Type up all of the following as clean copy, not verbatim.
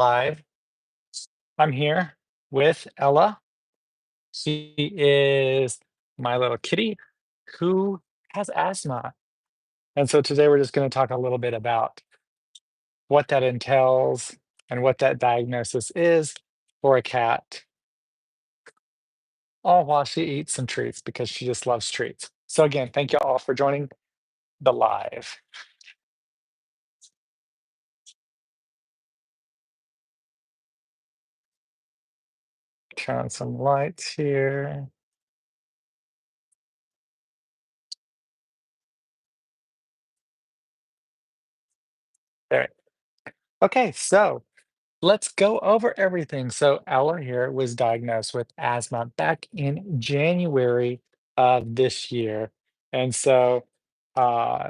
live. I'm here with Ella. She is my little kitty who has asthma. And so today we're just going to talk a little bit about what that entails and what that diagnosis is for a cat, all while she eats some treats because she just loves treats. So, again, thank you all for joining the live. Turn on some lights here. There. Okay, so let's go over everything. So Ella here was diagnosed with asthma back in January of this year. And so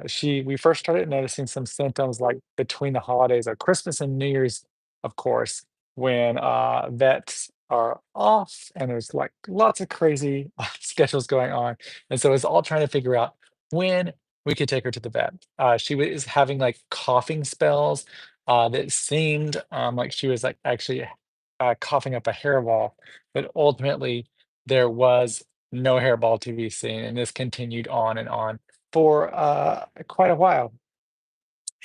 she we first started noticing some symptoms like between the holidays of Christmas and New Year's, of course, when vets are off and there's like lots of crazy schedules going on. And so it's all trying to figure out when we could take her to the vet. She was having like coughing spells that seemed like she was like actually coughing up a hairball, but ultimately there was no hairball to be seen, and this continued on and on for quite a while.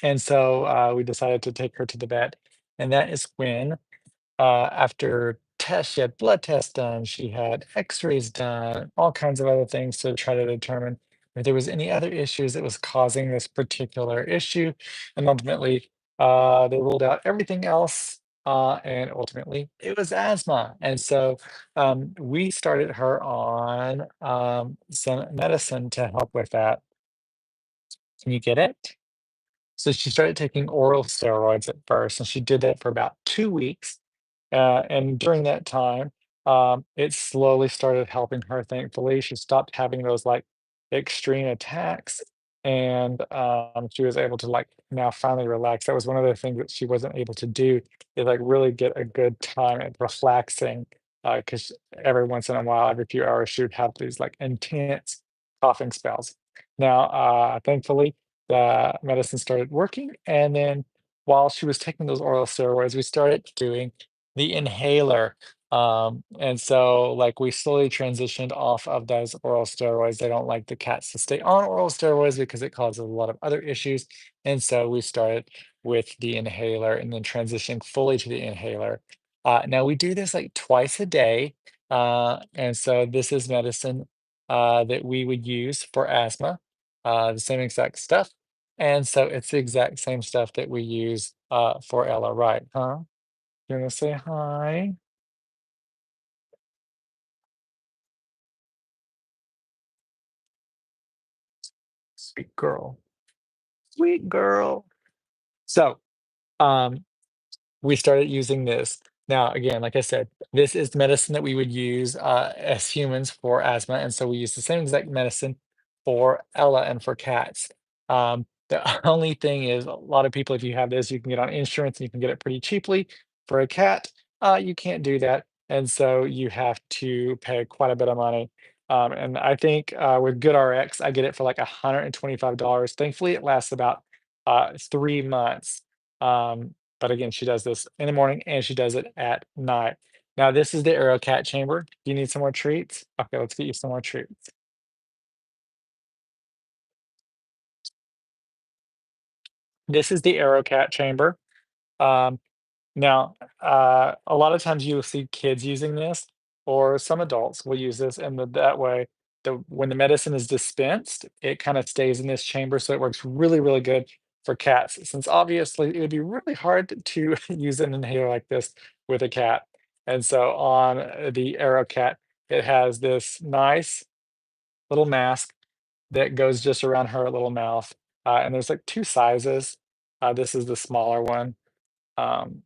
And so we decided to take her to the vet, and that is when after tests, she had blood tests done, she had X-rays done, all kinds of other things to try to determine if there was any other issues that was causing this particular issue. And ultimately, they ruled out everything else, and ultimately it was asthma. And so we started her on some medicine to help with that. Can you get it? So she started taking oral steroids at first, and she did that for about 2 weeks. And during that time, it slowly started helping her. Thankfully, she stopped having those like extreme attacks, and she was able to like now finally relax. That was one of the things that she wasn't able to do is like really get a good time at relaxing, because every once in a while, every few hours, she would have these like intense coughing spells. Now, thankfully, the medicine started working, and then while she was taking those oral steroids, we started doing the inhaler. And so like we slowly transitioned off of those oral steroids. They don't like the cats to stay on oral steroids because it causes a lot of other issues. And so we started with the inhaler and then transitioning fully to the inhaler. Now we do this like twice a day. And so this is medicine that we would use for asthma, the same exact stuff. And so it's the exact same stuff that we use for Ella, right? Huh? You wanna say hi? Sweet girl. Sweet girl. So, um, we started using this. Now, again, like I said, this is the medicine that we would use as humans for asthma, and so we use the same exact medicine for Ella and for cats. The only thing is, a lot of people, if you have this, you can get on insurance and you can get it pretty cheaply. For a cat, you can't do that, and so you have to pay quite a bit of money. And I think with GoodRx, I get it for like $125. Thankfully, it lasts about 3 months. But again, she does this in the morning and she does it at night. Now, this is the Aero Cat chamber. Do you need some more treats? Okay, let's get you some more treats. This is the Aero Cat chamber. Um, Now, a lot of times you'll see kids using this, or some adults will use this, and that way, when the medicine is dispensed, it kind of stays in this chamber, so it works really, really good for cats. Since obviously it would be really hard to use an inhaler like this with a cat. And so on the Aero Cat, it has this nice little mask that goes just around her little mouth. And there's like two sizes. This is the smaller one. Um,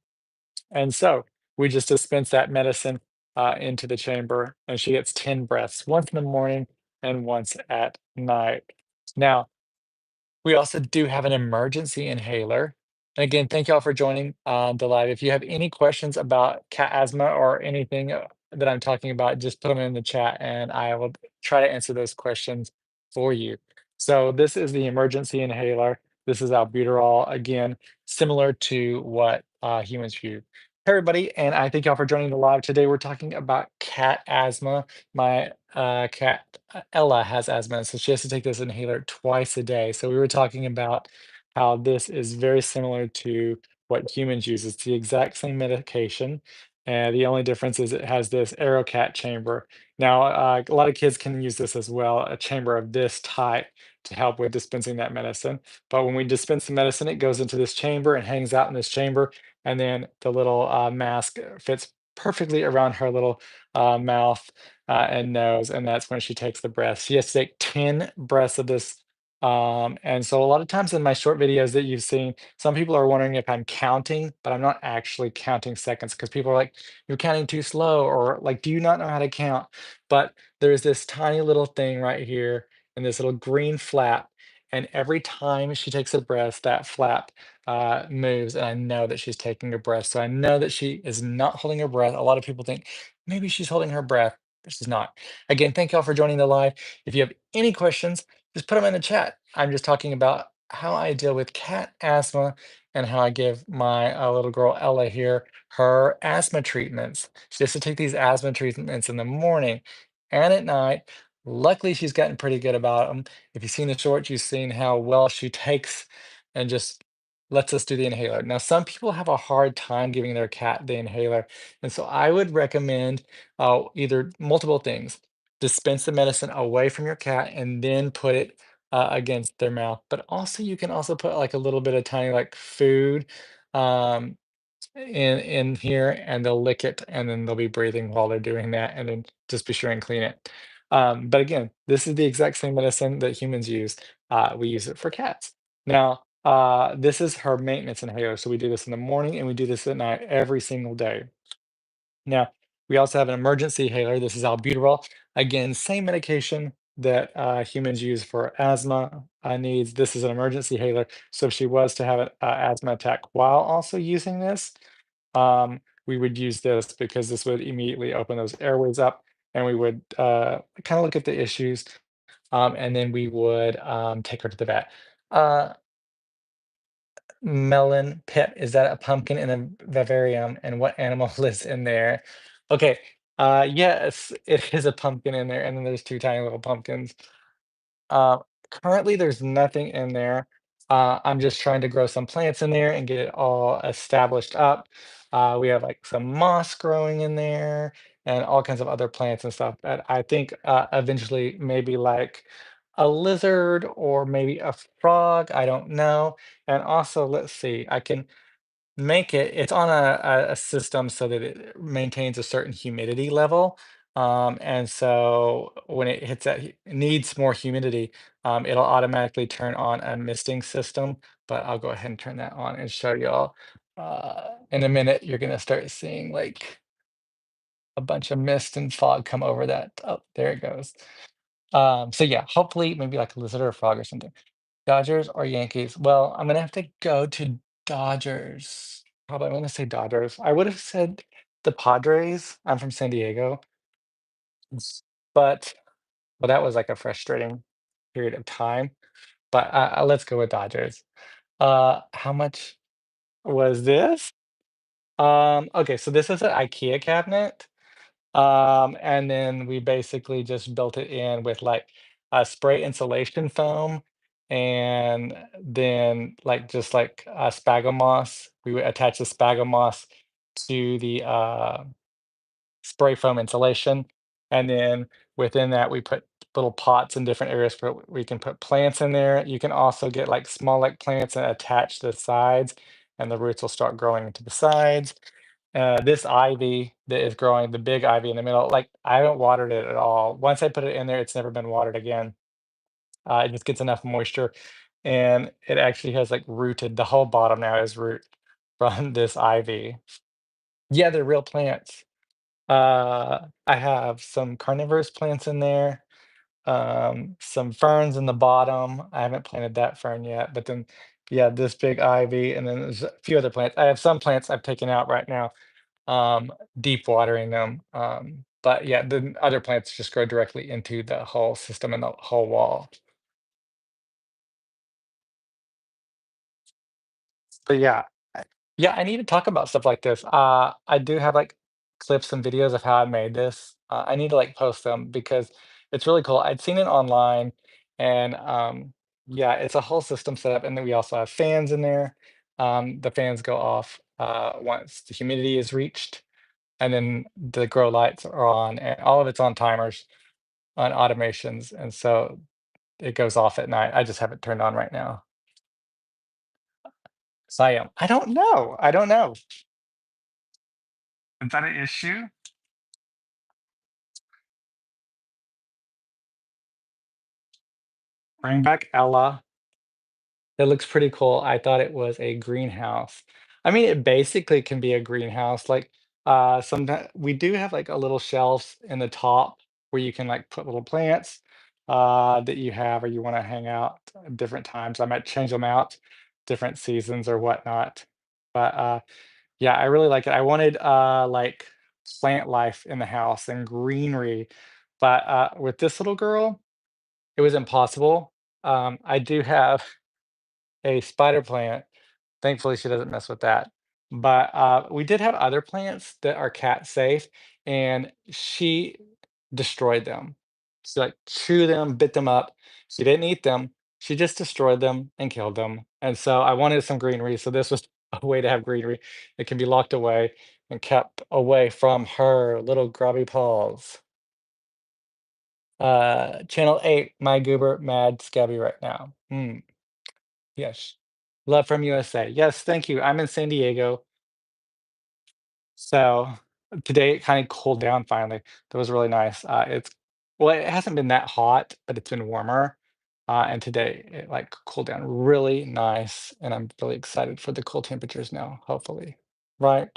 and so we just dispense that medicine into the chamber, and she gets 10 breaths, once in the morning and once at night. Now, we also do have an emergency inhaler. And again, thank you all for joining the live. If you have any questions about cat asthma or anything that I'm talking about, just put them in the chat and I will try to answer those questions for you. So this is the emergency inhaler. This is albuterol, again, similar to what humans use. Hey everybody, and I thank y'all for joining the live. Today we're talking about cat asthma. My cat Ella has asthma, so she has to take this inhaler twice a day. So we were talking about how this is very similar to what humans use. It's the exact same medication, and the only difference is it has this AeroCat chamber. Now, a lot of kids can use this as well, a chamber of this type to help with dispensing that medicine. But when we dispense the medicine, it goes into this chamber and hangs out in this chamber, and then the little mask fits perfectly around her little mouth and nose, and that's when she takes the breath. She has to take 10 breaths of this. And so a lot of times in my short videos that you've seen, some people are wondering if I'm counting, but I'm not actually counting seconds because people are like, you're counting too slow, or like, do you not know how to count? But there's this tiny little thing right here and this little green flap. And every time she takes a breath, that flap moves, and I know that she's taking a breath. So I know that she is not holding her breath. A lot of people think maybe she's holding her breath, but she's not. Again, thank y'all for joining the live. If you have any questions, just put them in the chat. I'm just talking about how I deal with cat asthma and how I give my little girl Ella here her asthma treatments. She has to take these asthma treatments in the morning and at night. Luckily, she's gotten pretty good about them. If you've seen the shorts, you've seen how well she takes and just lets us do the inhaler. Now, some people have a hard time giving their cat the inhaler. And so I would recommend either multiple things. Dispense the medicine away from your cat and then put it against their mouth. But also, you can also put like a little bit of tiny like food um, in here, and they'll lick it, and then they'll be breathing while they're doing that, and then just be sure and clean it. But again, this is the exact same medicine that humans use. We use it for cats. Now, this is her maintenance inhaler. So we do this in the morning and we do this at night every single day. Now, we also have an emergency inhaler. This is albuterol. Again, same medication that humans use for asthma needs. This is an emergency inhaler. So if she was to have an asthma attack while also using this, we would use this because this would immediately open those airways up, and we would kind of look at the issues, and then we would take her to the vet. Uh, Melon pit, is that a pumpkin in a vivarium, and what animal lives in there? Okay, yes, it is a pumpkin in there, and then there's two tiny little pumpkins. Uh, Currently, there's nothing in there. I'm just trying to grow some plants in there and get it all established up. We have like some moss growing in there and all kinds of other plants and stuff. But I think eventually maybe like a lizard or maybe a frog. I don't know. And also, let's see, I can make it's on a system so that it maintains a certain humidity level, and so when it hits that it needs more humidity, it'll automatically turn on a misting system, but I'll go ahead and turn that on and show y'all. In a minute, you're gonna start seeing, like, a bunch of mist and fog come over that. Oh, there it goes. So yeah, hopefully, maybe like a lizard or a frog or something. Dodgers or Yankees? Well, I'm gonna have to go to Dodgers. Probably I'm gonna say Dodgers. I would have said the Padres. I'm from San Diego. But well, that was like a frustrating period of time. But let's go with Dodgers. How much was this? Okay, so this is an IKEA cabinet. And then we basically just built it in with like a spray insulation foam, and then like just like sphagnum moss. We would attach the sphagnum moss to the spray foam insulation, and then within that we put little pots in different areas for we can put plants in there. You can also get like small like plants and attach to the sides, and the roots will start growing into the sides. This ivy that is growing, the big ivy in the middle, like, I haven't watered it at all. Once I put it in there, it's never been watered again. It just gets enough moisture, and it actually has, like, rooted the whole bottom now is root from this ivy. Yeah, they're real plants. I have some carnivorous plants in there, some ferns in the bottom. I haven't planted that fern yet, but then, yeah, this big ivy, and then there's a few other plants. I have some plants I've taken out right now, deep watering them. But yeah, the other plants just grow directly into the whole system and the whole wall. But yeah, Yeah, I need to talk about stuff like this. I do have like clips and videos of how I made this. I need to like post them because it's really cool. I'd seen it online and yeah, it's a whole system set up. And then we also have fans in there. The fans go off once the humidity is reached, and then the grow lights are on, and all of it's on timers, on automations. And so it goes off at night. I just have it turned on right now. So I am. I don't know. I don't know. Is that an issue? Bring back Ella. It looks pretty cool. I thought it was a greenhouse. I mean, it basically can be a greenhouse. Like, sometimes we do have like a little shelves in the top where you can like put little plants that you have or you want to hang out at different times. I might change them out different seasons or whatnot. But yeah, I really like it. I wanted like plant life in the house and greenery. But with this little girl, it was impossible. I do have a spider plant. Thankfully, she doesn't mess with that. But we did have other plants that are cat safe, and she destroyed them. She like chewed them, bit them up. She didn't eat them. She just destroyed them and killed them. And so I wanted some greenery. So this was a way to have greenery. It can be locked away and kept away from her little grubby paws. Channel 8, my goober, mad scabby right now. Yes. Love from USA. Yes, thank you. I'm in San Diego. So today it kind of cooled down finally. That was really nice. Well, it hasn't been that hot, but it's been warmer. And today it like cooled down really nice. And I'm really excited for the cool temperatures now, hopefully. Right?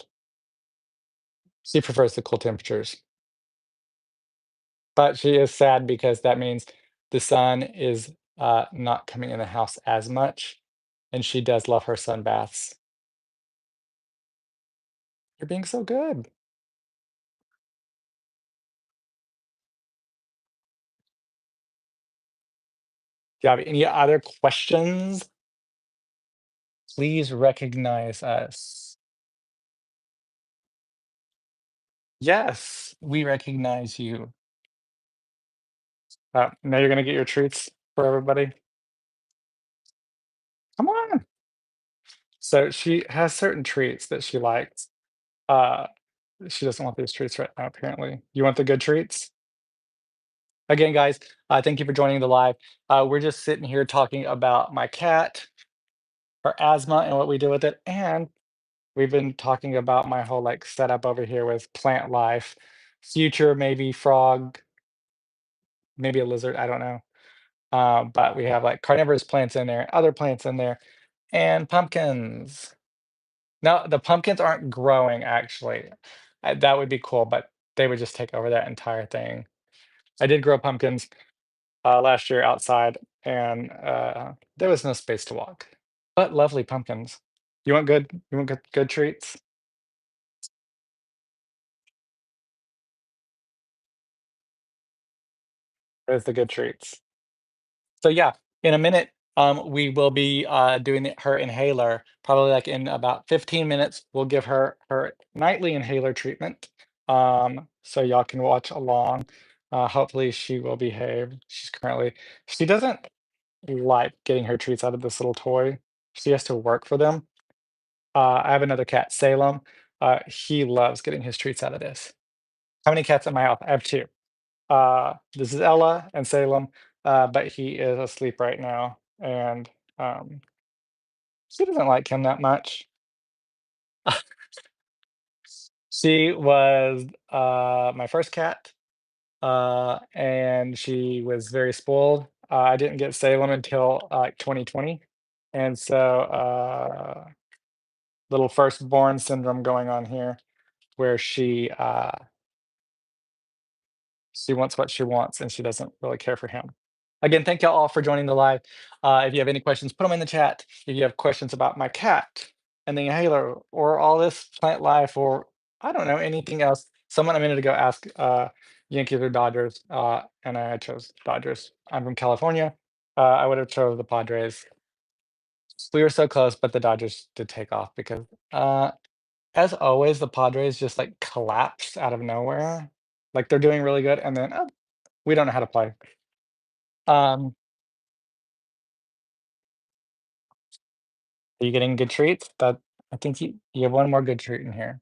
She prefers the cool temperatures. But she is sad because that means the sun is not coming in the house as much. And she does love her sun baths. You're being so good. Do you have any other questions? Please recognize us. Yes, we recognize you. Now you're gonna get your treats for everybody. Come on. So she has certain treats that she likes. Uh, she doesn't want these treats right now, apparently. You want the good treats? Again, guys, thank you for joining the live. We're just sitting here talking about my cat, her asthma, and what we do with it. And we've been talking about my whole like setup over here with plant life, future maybe frog, maybe a lizard, I don't know. But we have like carnivorous plants in there, other plants in there, and pumpkins. Now, the pumpkins aren't growing actually. That would be cool, but they would just take over that entire thing. I did grow pumpkins last year outside, and there was no space to walk. But lovely pumpkins. You want good? You want good treats? There's the good treats. So yeah, in a minute, we will be doing her inhaler. Probably like in about 15 minutes, we'll give her her nightly inhaler treatment. So y'all can watch along. Hopefully she will behave. She doesn't like getting her treats out of this little toy. She has to work for them. I have another cat, Salem. He loves getting his treats out of this. How many cats at my house? I have two. This is Ella and Salem, but he is asleep right now, and um, she doesn't like him that much. She was my first cat, and she was very spoiled. I didn't get Salem until like 2020, and so little firstborn syndrome going on here, where she wants what she wants, and she doesn't really care for him. Again, thank y'all all for joining the live. If you have any questions, put them in the chat. If you have questions about my cat and the inhaler or all this plant life or I don't know, anything else. Someone a minute ago asked Yankees or Dodgers, and I chose Dodgers. I'm from California. I would have chose the Padres. We were so close, but the Dodgers did take off because, as always, the Padres just like collapsed out of nowhere. Like they're doing really good, and then we don't know how to play. Um, are you getting good treats? That I think you have one more good treat in here.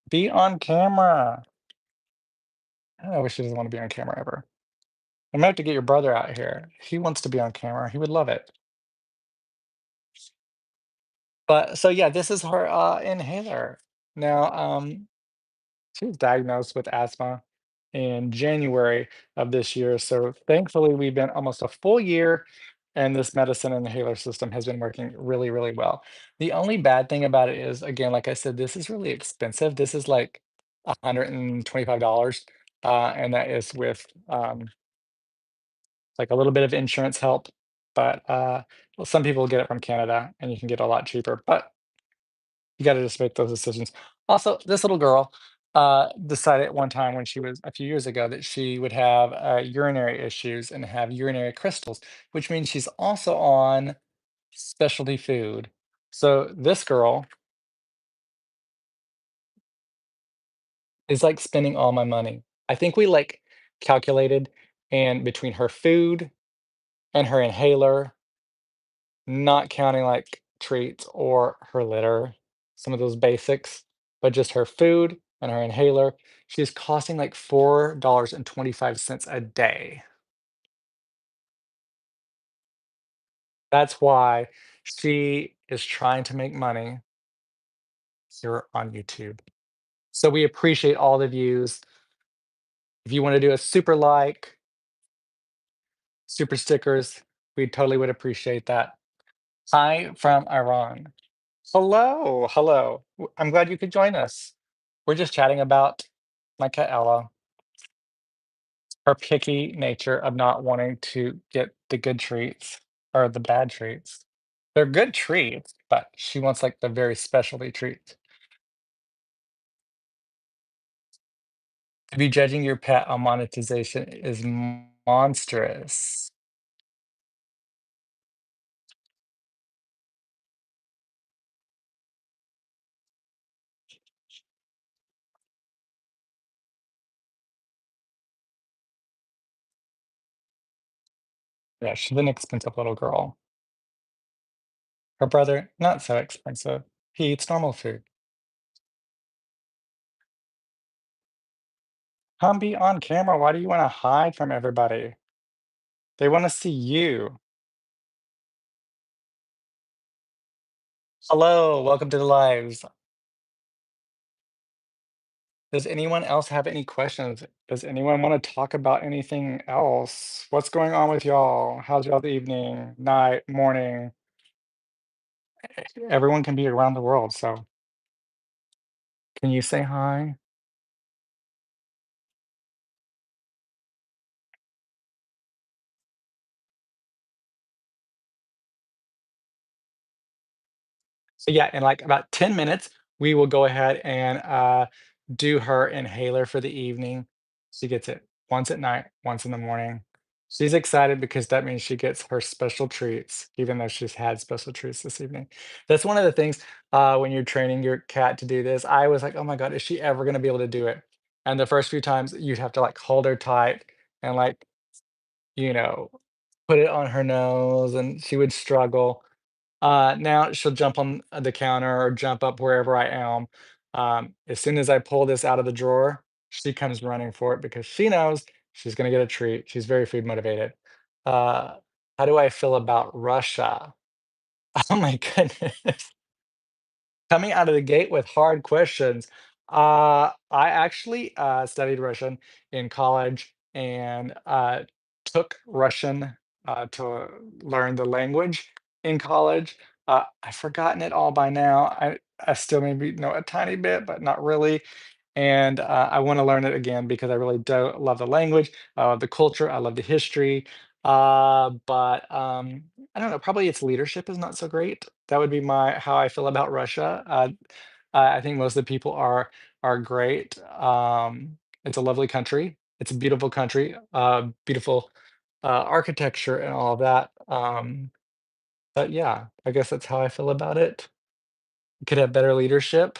Be on camera. I wish he doesn't want to be on camera ever. I might have to get your brother out here. He wants to be on camera. He would love it. But so yeah, this is her inhaler. Now, she was diagnosed with asthma in January of this year. So thankfully, we've been almost a full year, and this medicine inhaler system has been working really, really well. The only bad thing about it is, again, like I said, this is really expensive. This is like $125, and that is with like a little bit of insurance help. But well, some people get it from Canada, and you can get it a lot cheaper. But you gotta just make those decisions. Also, this little girl, decided one time when she was a few years ago that she would have, urinary issues and have urinary crystals, which means she's also on specialty food. So this girl is, like, spending all my money. I think we, like, calculated, and between her food and her inhaler, not counting, like, treats or her litter, some of those basics, but just her food and her inhaler. She's costing, like, $4.25 a day. That's why she is trying to make money here on YouTube. So we appreciate all the views. If you wanna do a super like, super stickers, we totally would appreciate that. Hi from Iran. Hello, hello. I'm glad you could join us. We're just chatting about my cat Ella, her picky nature of not wanting to get the good treats or the bad treats. They're good treats, but she wants like the very specialty treats. To be judging your pet on monetization is monstrous. Yeah, she's an expensive little girl. Her brother, not so expensive. He eats normal food. Come be on camera. Why do you want to hide from everybody? They want to see you. Hello, welcome to the lives. Does anyone else have any questions? Does anyone want to talk about anything else? What's going on with y'all? How's y'all's evening, night, morning? Everyone can be around the world, so can you say hi? So yeah, in like about 10 minutes, we will go ahead and do her inhaler for the evening. She gets it once at night, once in the morning. She's excited because that means she gets her special treats, even though she's had special treats this evening. That's one of the things when you're training your cat to do this. I was like, oh my God, is she ever going to be able to do it? And the first few times you'd have to like hold her tight and like, you know, put it on her nose and she would struggle. Now she'll jump on the counter or jump up wherever I am. As soon as I pull this out of the drawer, she comes running for it because she knows she's gonna get a treat. She's very food motivated. Uh, how do I feel about Russia? Oh my goodness. Coming out of the gate with hard questions. I actually studied Russian in college and took Russian to learn the language in college. I've forgotten it all by now. I still maybe know a tiny bit, but not really. And I want to learn it again because I really do love the language, the culture. I love the history. But I don't know. Probably its leadership is not so great. That would be my how I feel about Russia. I think most of the people are great. It's a lovely country. It's a beautiful country, beautiful architecture and all of that. But yeah, I guess that's how I feel about it. Could have better leadership,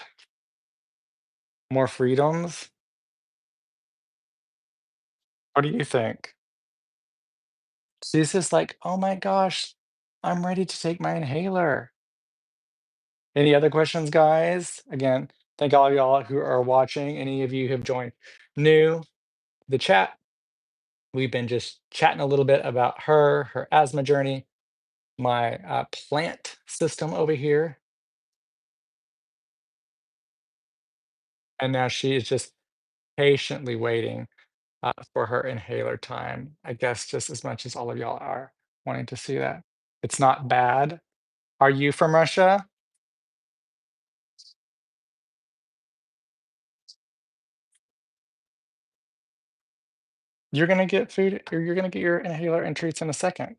more freedoms. What do you think? She's just like, "Oh my gosh, I'm ready to take my inhaler." Any other questions, guys? Again, thank all of y'all who are watching. Any of you who have joined new the chat. We've been just chatting a little bit about her asthma journey, my plant system over here, and now she is just patiently waiting for her inhaler time. I guess just as much as all of y'all are wanting to see that. It's not bad. Are you from Russia? You're gonna get food, or you're gonna get your inhaler and treats in a second.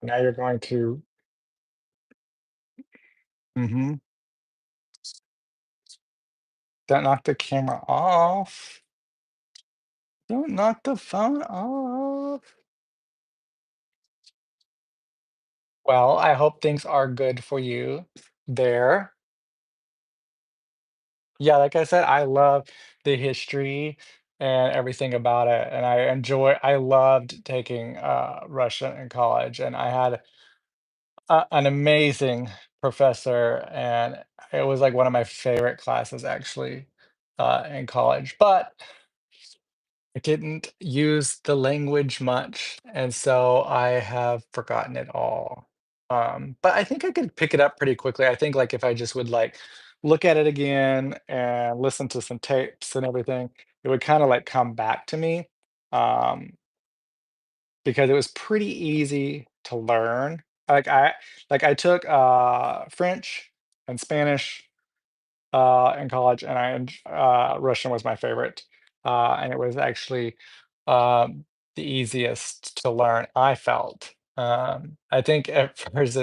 Now you're going to. Mhm. Don't knock the camera off. Don't knock the phone off. Well, I hope things are good for you there. Yeah, like I said, I love the history and everything about it, and I loved taking Russian in college, and I had an amazing professor, and it was like one of my favorite classes actually in college. But I didn't use the language much, and so I have forgotten it all. But I think I could pick it up pretty quickly. I think like if I just would like look at it again and listen to some tapes and everything, it would kind of like come back to me. Um, because it was pretty easy to learn. I took French and Spanish in college, and Russian was my favorite, and it was actually the easiest to learn. I felt. I think at first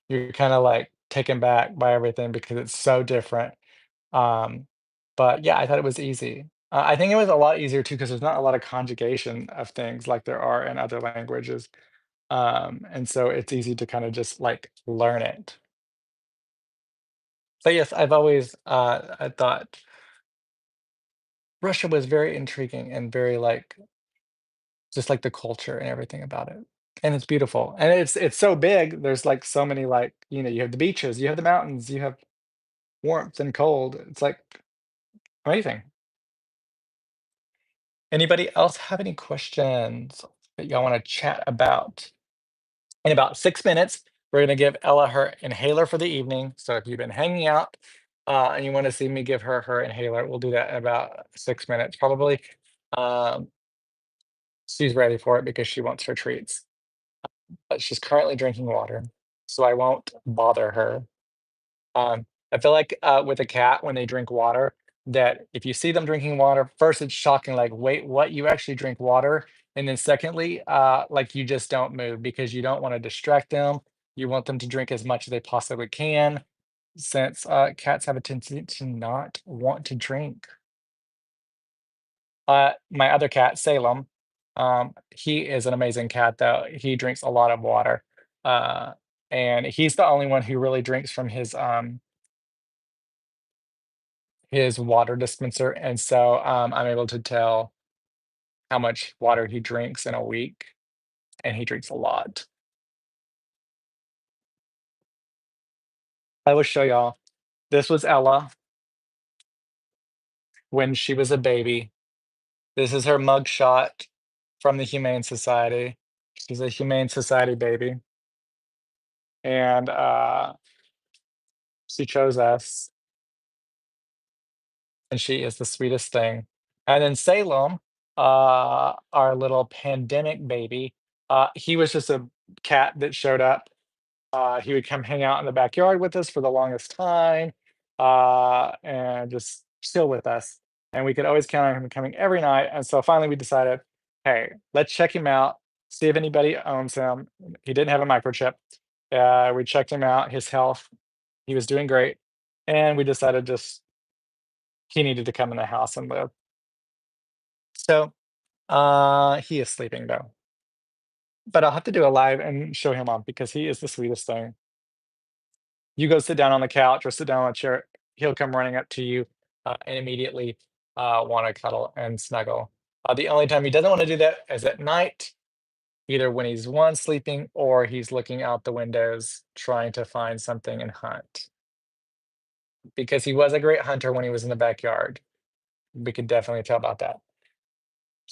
you're kind of like taken back by everything because it's so different. Um, but yeah, I thought it was easy. I think it was a lot easier too because there's not a lot of conjugation of things like there are in other languages, and so it's easy to kind of just like learn it. But yes, I thought Russia was very intriguing and very, like just, like, the culture and everything about it, and it's beautiful, and it's so big, there's, like, so many, like, you have the beaches, you have the mountains, you have warmth and cold, it's, like, amazing. Anybody else have any questions that y'all wanna chat about? In about 6 minutes, we're gonna give Ella her inhaler for the evening, so if you've been hanging out, and you wanna see me give her her inhaler, we'll do that in about 6 minutes, probably. Um She's ready for it because she wants her treats, but she's currently drinking water, so I won't bother her. I feel like, with a cat, when they drink water, that if you see them drinking water, first, it's shocking, like, "Wait, what? You actually drink water?" And then secondly, like, you just don't move because you don't wanna distract them. You want them to drink as much as they possibly can since, cats have a tendency to not want to drink. My other cat, Salem, he is an amazing cat, though. He drinks a lot of water, uh, and he's the only one who really drinks from his water dispenser, and so, I'm able to tell how much water he drinks in a week, and he drinks a lot. I will show y'all. This was Ella when she was a baby. This is her mug shot from the Humane Society. She's a Humane Society baby, and, she chose us. And she is the sweetest thing. And then Salem, our little pandemic baby, he was just a cat that showed up. He would come hang out in the backyard with us for the longest time, and just chill with us. And we could always count on him coming every night. And so finally we decided, hey, let's check him out, see if anybody owns him. He didn't have a microchip. We checked him out, his health. He was doing great, and we decided just he needed to come in the house and live. So, he is sleeping though, but I'll have to do a live and show him off because he is the sweetest thing. You go sit down on the couch or sit down on a chair, he'll come running up to you, and immediately, wanna cuddle and snuggle. The only time he doesn't wanna do that is at night, either when he's, 1, sleeping or he's looking out the windows trying to find something and hunt, because he was a great hunter when he was in the backyard. We could definitely tell about that.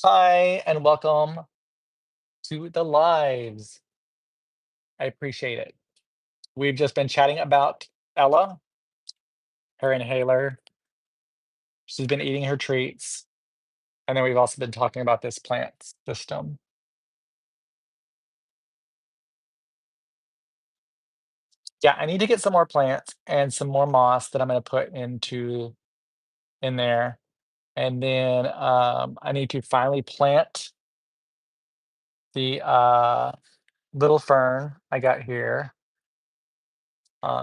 Hi, and welcome to the lives. I appreciate it. We've just been chatting about Ella, her inhaler. She's been eating her treats, and then we've also been talking about this plant system. Yeah, I need to get some more plants and some more moss that I'm gonna put in there, and then, I need to finally plant the, little fern I got here.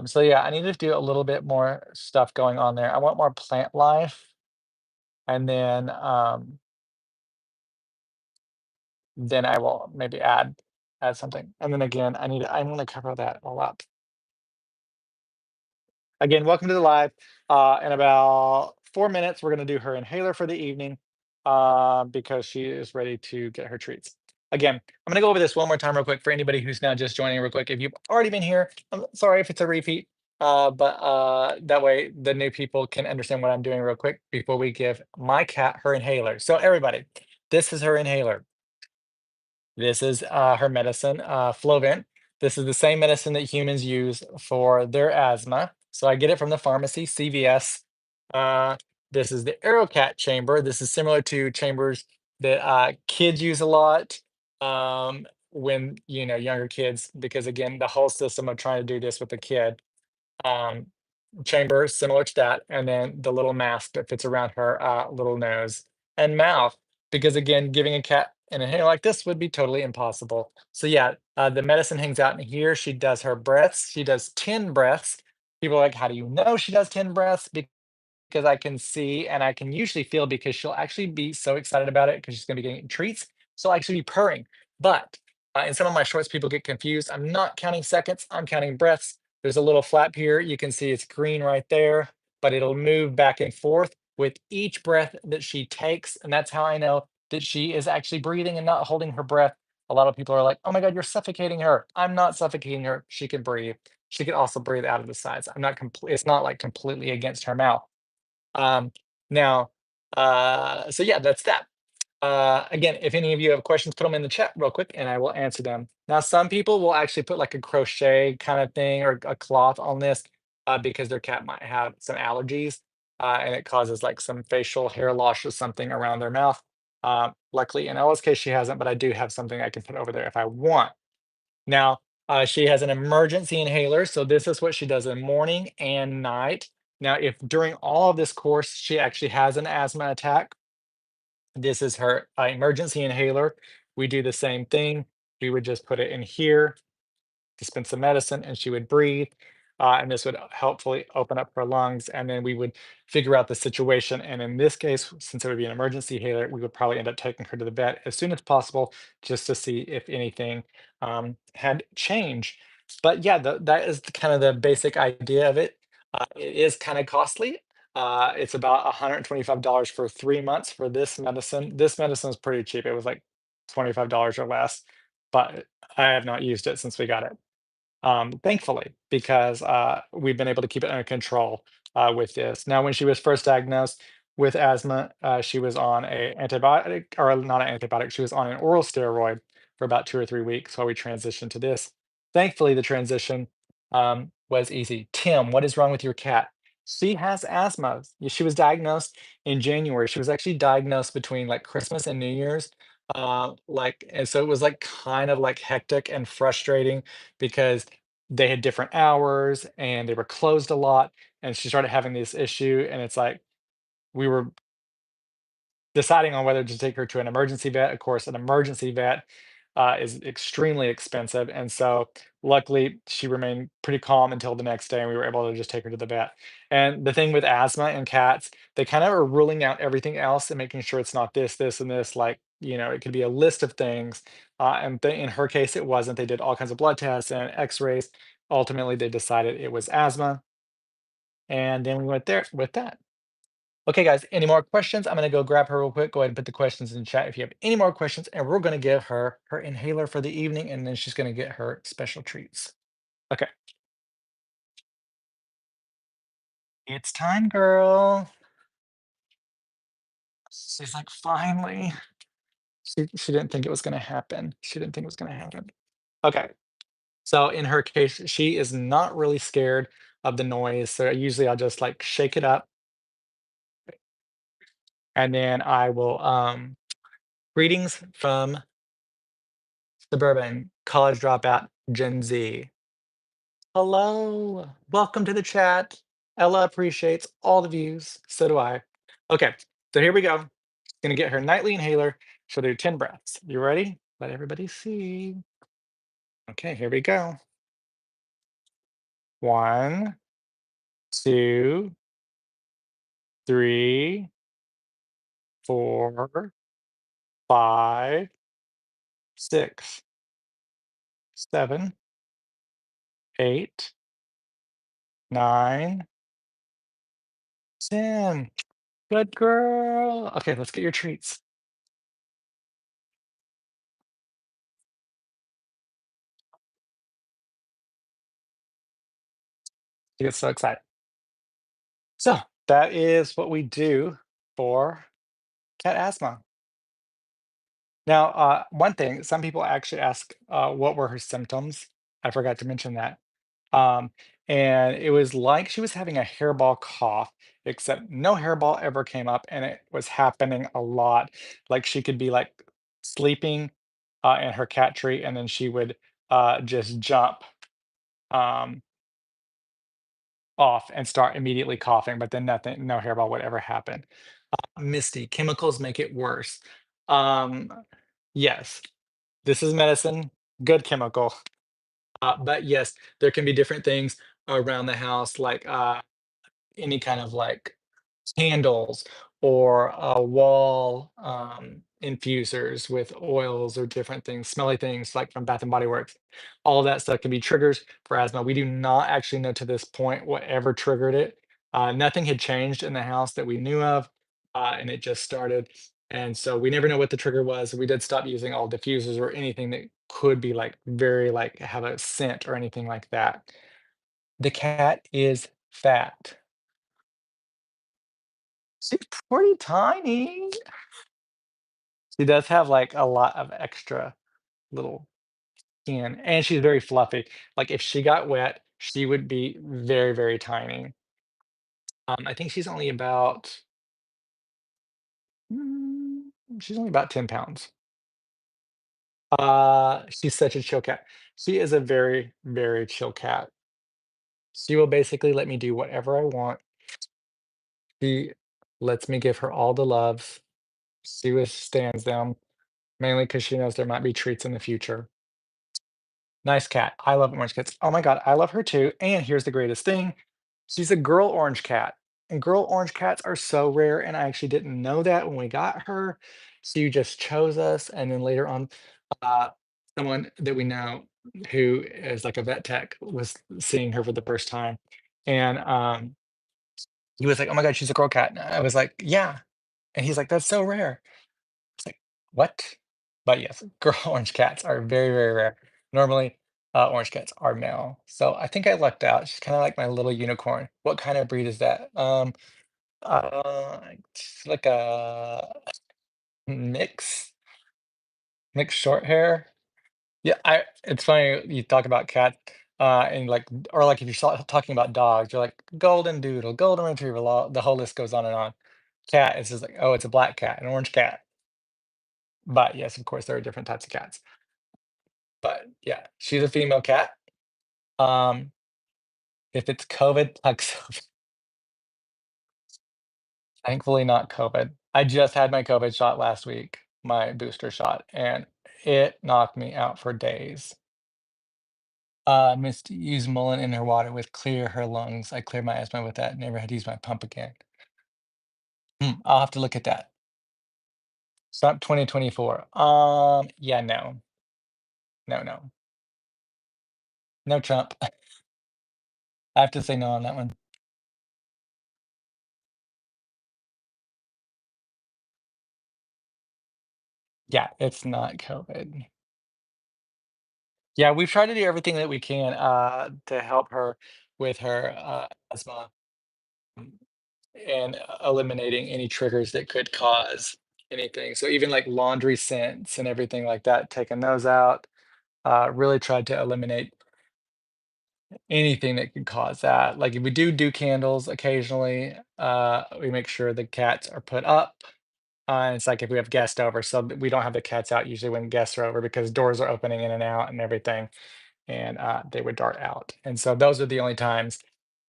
So yeah, I need to do a little bit more stuff going on there. I want more plant life, and then I will maybe add something. And then again, I'm gonna cover that all up. Again, welcome to the live. In about 4 minutes, we're gonna do her inhaler for the evening, because she is ready to get her treats. Again, I'm gonna go over this one more time real quick for anybody who's now just joining real quick. If you've already been here, I'm sorry if it's a repeat, but that way the new people can understand what I'm doing real quick before we give my cat her inhaler. So everybody, this is her inhaler. This is, her medicine, Flovent. This is the same medicine that humans use for their asthma. So I get it from the pharmacy, CVS. Uh, this is the AeroCat chamber. This is similar to chambers that kids use a lot, when younger kids, because again, the whole system of trying to do this with a kid. Um, Chamber similar to that, and then the little mask that fits around her little nose and mouth. Because again, giving a cat an inhaler like this would be totally impossible. So yeah, the medicine hangs out in here. She does her breaths. She does 10 breaths. People are like, how do you know she does 10 breaths? Because I can see and I can usually feel because she'll actually be so excited about it because she's gonna be getting treats. She'll actually be purring. But in some of my shorts, people get confused. I'm not counting seconds, I'm counting breaths. There's a little flap here. You can see it's green right there, but it'll move back and forth with each breath that she takes. And that's how I know that she is actually breathing and not holding her breath. A lot of people are like, oh my God, you're suffocating her. I'm not suffocating her. She can breathe. She can also breathe out of the sides. I'm not complete. It's not like completely against her mouth. Um, now, so yeah, that's that. Again, if any of you have questions, put them in the chat real quick and I will answer them. Now, some people will actually put like a crochet kind of thing or a cloth on this because their cat might have some allergies and it causes like some facial hair loss or something around their mouth. Luckily, in Ella's case, she hasn't, but I do have something I can put over there if I want. Now, she has an emergency inhaler, so this is what she does in morning and night. Now, if during all of this course she actually has an asthma attack, this is her emergency inhaler. We do the same thing. We would just put it in here, dispense the medicine, and she would breathe. And this would helpfully open up her lungs. And then we would figure out the situation. And in this case, since it would be an emergency inhaler, we would probably end up taking her to the vet as soon as possible just to see if anything had changed. But yeah, that is kind of the basic idea of it. It is kind of costly. It's about $125 for 3 months for this medicine. This medicine is pretty cheap. It was like $25 or less, but I have not used it since we got it, thankfully, because we've been able to keep it under control with this. Now, when she was first diagnosed with asthma, she was on a antibiotic, or not an antibiotic, she was on an oral steroid for about 2 or 3 weeks while we transitioned to this. Thankfully, the transition was easy. Tim, what is wrong with your cat? She has asthma. She was diagnosed in January. She was actually diagnosed between like Christmas and New Year's. And so it was like kind of like hectic and frustrating because they had different hours and they were closed a lot, and she started having this issue, and it's like we were deciding on whether to take her to an emergency vet. Of course, an emergency vet is extremely expensive, and so luckily, she remained pretty calm until the next day, and we were able to just take her to the vet. And the thing with asthma and cats, they kind of are ruling out everything else and making sure it's not this, this, and this. Like, it could be a list of things. In her case, it wasn't. They did all kinds of blood tests and X-rays. Ultimately, they decided it was asthma, and then we went there with that. Okay, guys, any more questions? I'm gonna go grab her real quick. Go ahead and put the questions in chat if you have any more questions, and we're gonna give her her inhaler for the evening, and then she's gonna get her special treats. Okay, it's time, girl. She's like, finally. She didn't think it was gonna happen. She didn't think it was gonna happen. Okay, so in her case, she is not really scared of the noise. So usually I'll just like shake it up, and then I will greetings from suburban college dropout Gen Z. Hello, welcome to the chat. Ella appreciates all the views. So do I. Okay, so here we go. Gonna get her nightly inhaler. She'll do 10 breaths. You ready? Let everybody see. Okay, here we go. One, two, three, four, five, six, seven, eight, nine, 10. Good girl. Okay, let's get your treats. She gets so excited. So that is what we do for cat asthma. Now, one thing, some people actually ask, what were her symptoms? I forgot to mention that. Um, and it was like she was having a hairball cough, except no hairball ever came up, and it was happening a lot. Like she could be like sleeping in her cat tree, and then she would just jump um, off and start immediately coughing, but then nothing, no hairball would ever happen. Misty, chemicals make it worse. Um, yes, this is medicine, good chemical. But yes, there can be different things around the house, like any kind of like candles or wall infusers with oils or different things, smelly things like from Bath and Body Works. All of that stuff can be triggers for asthma. We do not actually know to this point whatever triggered it. Nothing had changed in the house that we knew of, and it just started. And so we never know what the trigger was. We did stop using all diffusers or anything that could be like very like have a scent or anything like that. The cat is fat. She's pretty tiny. She does have, like, a lot of extra little skin, and she's very fluffy. Like, if she got wet, she would be very, very tiny. I think mm, she's only about 10 pounds. She's such a chill cat. She is a very, very chill cat. She will basically let me do whatever I want. She lets me give her all the loves. She withstands them, mainly because she knows there might be treats in the future. Nice cat. I love orange cats. Oh my god, I love her too, and here's the greatest thing, she's a girl orange cat, and girl orange cats are so rare, and I actually didn't know that when we got her. She just chose us, and then later on, uh, someone that we know who is like a vet tech was seeing her for the first time, and, he was like, "Oh my god, she's a girl cat." And I was like, "Yeah." And he's like, "That's so rare." It's like, "What?" But yes, girl orange cats are very, very rare. Normally, orange cats are male. So I think I lucked out. She's kinda like my little unicorn. What kind of breed is that? It's like a mix mixed short hair. Yeah, I it's funny you talk about cat, and like or like if you're talking about dogs, you're like golden doodle, golden retriever, the whole list goes on and on. Cat, it's just like, oh, it's a black cat, an orange cat. But yes, of course, there are different types of cats. But yeah, she's a female cat. Um, if it's COVID, like, thankfully not COVID. I just had my COVID shot last week, my booster shot, and it knocked me out for days. Missed to use Mullen in her water with clear her lungs. I cleared my asthma with that. Never had to use my pump again. I'll have to look at that. Stop 2024. Yeah, no. No, no. No Trump. I have to say no on that one. Yeah, it's not COVID. Yeah, we've tried to do everything that we can, to help her with her, asthma, mm, and eliminating any triggers that could cause anything. So even like laundry scents and everything like that, taking those out, really tried to eliminate anything that could cause that. Like if we do candles occasionally, we make sure the cats are put up. It's like if we have guests over, so we don't have the cats out usually when guests are over because doors are opening in and out and everything, and they would dart out. And so those are the only times.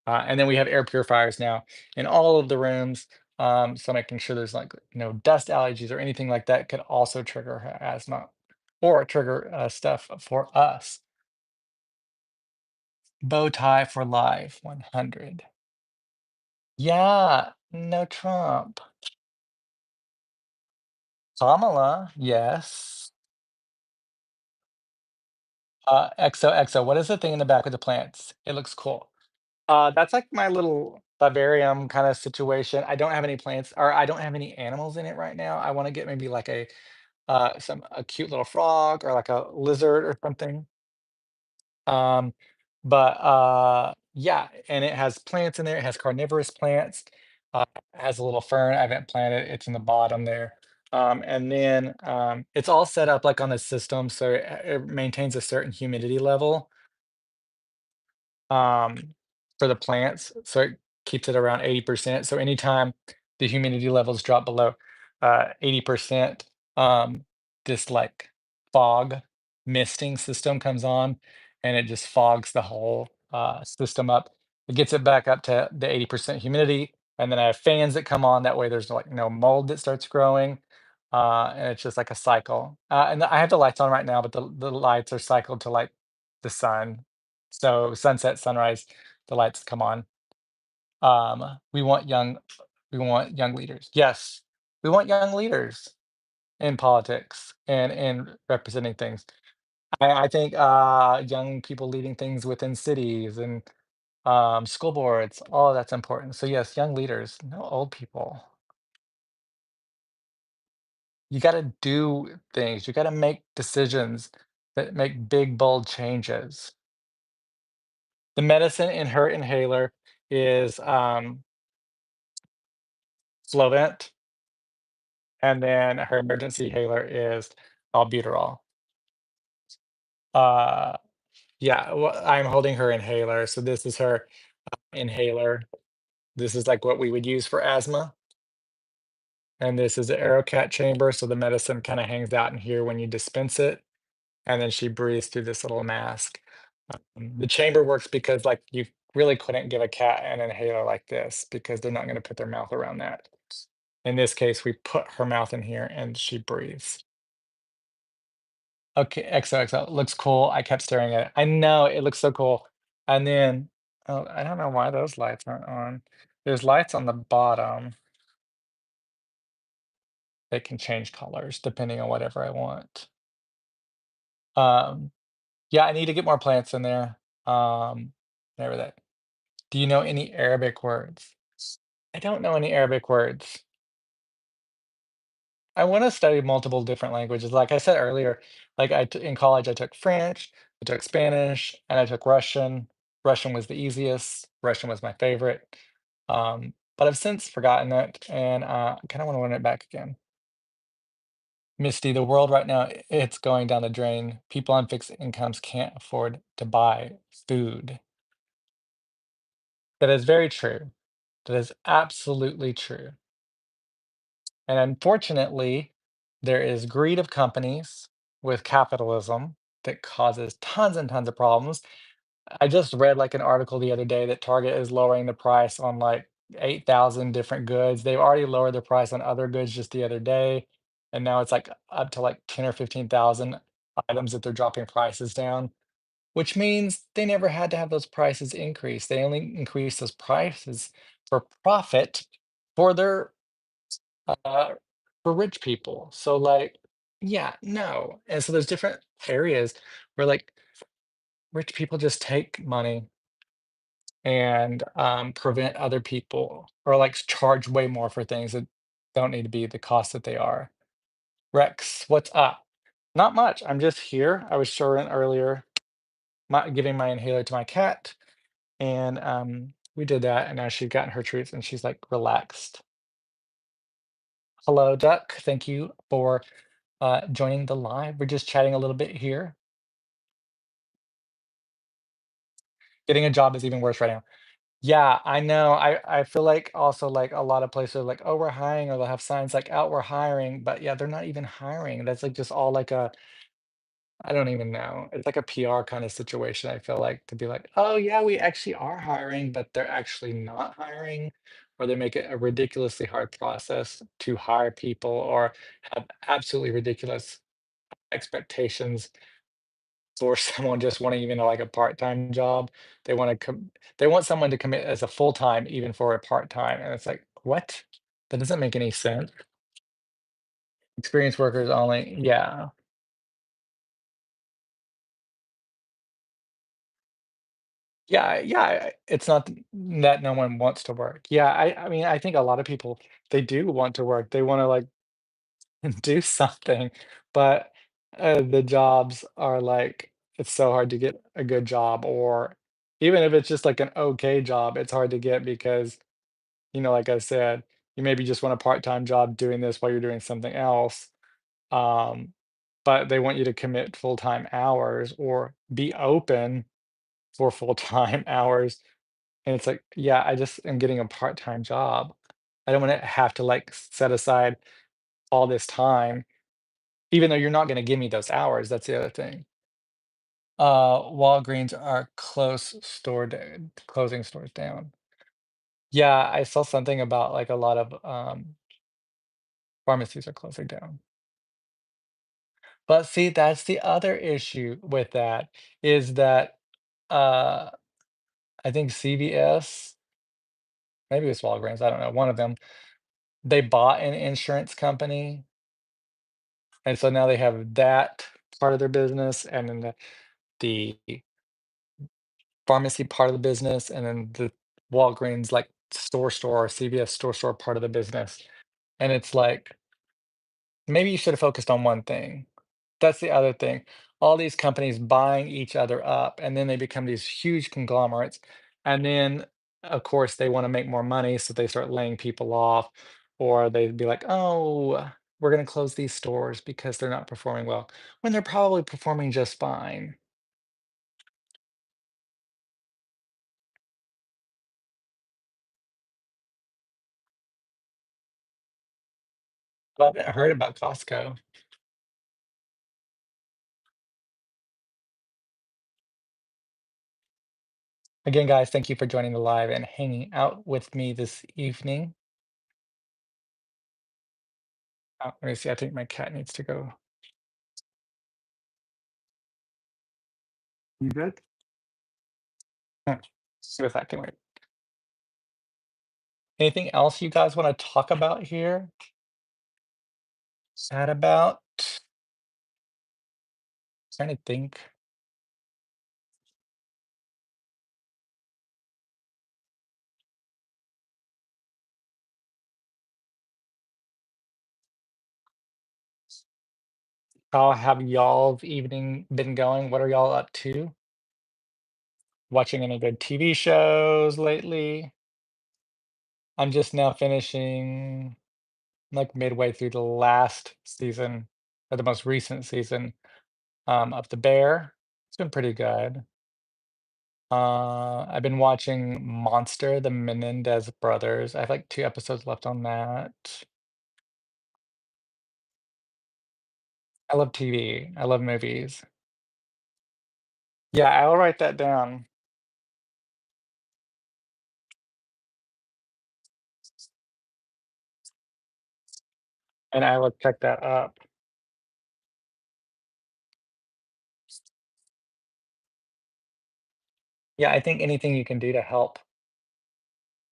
And then we have air purifiers now in all of the rooms. So making sure there's like no dust allergies or anything like that could also trigger her asthma or trigger stuff for us. Bow tie for life, 100. Yeah, no Trump. Kamala, yes. XOXO, what is the thing in the back with the plants? It looks cool. That's like my little vivarium kind of situation. I don't have any plants or I don't have any animals in it right now. I want to get maybe like a cute little frog or like a lizard or something. Um, but yeah, and it has plants in there. It has carnivorous plants. It has a little fern. I haven't planted. It's in the bottom there. And then it's all set up like on a system, so it maintains a certain humidity level um, for the plants. So it keeps it around 80%. So anytime the humidity levels drop below 80%, this like fog misting system comes on and it just fogs the whole system up. It gets it back up to the 80% humidity. And then I have fans that come on. That way there's like no mold that starts growing. And it's just like a cycle. And I have the lights on right now, but the lights are cycled to like the sun. So sunset, sunrise, the lights come on. We want young leaders. Yes, we want young leaders in politics and in representing things. I think young people leading things within cities and school boards, all of that's important. So yes, young leaders, no old people. You got to do things. You got to make decisions that make big, bold changes. The medicine in her inhaler is Flovent, and then her emergency inhaler is albuterol. Uh, yeah, I'm holding her inhaler, so this is her inhaler. This is like what we would use for asthma, and this is the Aerocat chamber, so the medicine kind of hangs out in here when you dispense it, and then she breathes through this little mask. The chamber works because like you really couldn't give a cat an inhaler like this because they're not going to put their mouth around that. In this case, we put her mouth in here and she breathes. Okay, XOXO looks cool. I kept staring at it. I know it looks so cool. And then, oh, I don't know why those lights aren't on. There's lights on the bottom. They can change colors depending on whatever I want. Um, yeah, I need to get more plants in there. There with it. Do you know any Arabic words? I don't know any Arabic words. I wanna study multiple different languages. Like I said earlier, like in college, I took French, I took Spanish, and I took Russian. Russian was the easiest. Russian was my favorite. But I've since forgotten it, and I kind of want to learn it back again. Misty, the world right now, it's going down the drain. People on fixed incomes can't afford to buy food. That is very true. That is absolutely true. And unfortunately, there is greed of companies with capitalism that causes tons and tons of problems. I just read like an article the other day that Target is lowering the price on like 8,000 different goods. They've already lowered the price on other goods just the other day. And now it's like up to like 10 or 15,000 items that they're dropping prices down. which means they never had to have those prices increased. They only increased those prices for profit for their uh, for rich people. So like, yeah, no. And so there's different areas where like rich people just take money and prevent other people or like charge way more for things that don't need to be the cost that they are. Rex, what's up? Not much. I'm just here. I was showing earlier, giving my inhaler to my cat, and we did that, and now she's gotten her treats, and she's like relaxed. Hello, Duck. Thank you for joining the live. We're just chatting a little bit here. Getting a job is even worse right now. Yeah, I know. I feel like also like a lot of places are like, oh, we're hiring, or they'll have signs like out, we're hiring, but yeah, they're not even hiring. That's like just all like a I don't even know. It's like a PR kind of situation, I feel like, to be like, oh yeah, we actually are hiring, but they're actually not hiring, or they make it a ridiculously hard process to hire people or have absolutely ridiculous expectations for someone just wanting even like a part-time job. They want to they want someone to commit as a full-time even for a part-time. And it's like, what? That doesn't make any sense. Experienced workers only. Yeah. Yeah, yeah, it's not that no one wants to work. Yeah, I mean, I think a lot of people, they do want to work. They wanna, like, do something, but, the jobs are, like it's so hard to get a good job, or even if it's just, like, an okay job, it's hard to get because, like I said, you maybe just want a part-time job doing this while you're doing something else, um, but they want you to commit full-time hours or be open for full-time hours. And it's like, yeah, I just am getting a part-time job. I don't wanna have to, like, set aside all this time, even though you're not gonna give me those hours, that's the other thing. Walgreens are closing stores down. Yeah, I saw something about, like, a lot of, pharmacies are closing down. But see, that's the other issue with that, is that, uh, I think CVS, maybe it's Walgreens, I don't know, one of them, they bought an insurance company. And so now they have that part of their business, and then the pharmacy part of the business, and then the Walgreens, like, or CVS store part of the business. And it's like, maybe you should have focused on one thing. That's the other thing. All these companies buying each other up, and then they become these huge conglomerates. And then, of course, they want to make more money, so they start laying people off, or they'd be like, oh, we're going to close these stores because they're not performing well, when they're probably performing just fine. But I haven't heard about Costco. Again, guys, thank you for joining the live and hanging out with me this evening. Let me see. I think my cat needs to go. You good? Hmm, see if that can wait. Anything else you guys want to talk about here? Chat about? Trying to think. How have y'all's evening been going? What are y'all up to? Watching any good TV shows lately? I'm just now finishing, like, midway through the last season, or the most recent season, of The Bear. It's been pretty good. I've been watching Monster, the Menendez brothers. I have, like, 2 episodes left on that. I love TV. I love movies. Yeah, I'll write that down, and I will check that up. Yeah, I think anything you can do to help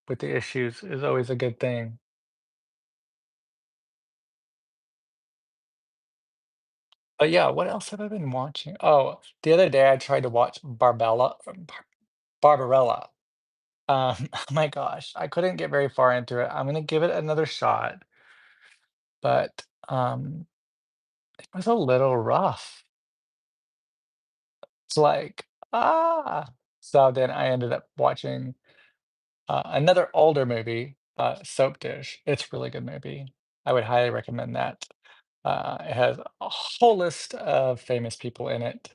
with the issues is always a good thing. But yeah, what else have I been watching? Oh, the other day I tried to watch Barbarella. Oh my gosh, I couldn't get very far into it. I'm gonna give it another shot, but it was a little rough. It's like, ah. So then I ended up watching another older movie, Soap Dish. It's a really good movie. I would highly recommend that. It has a whole list of famous people in it.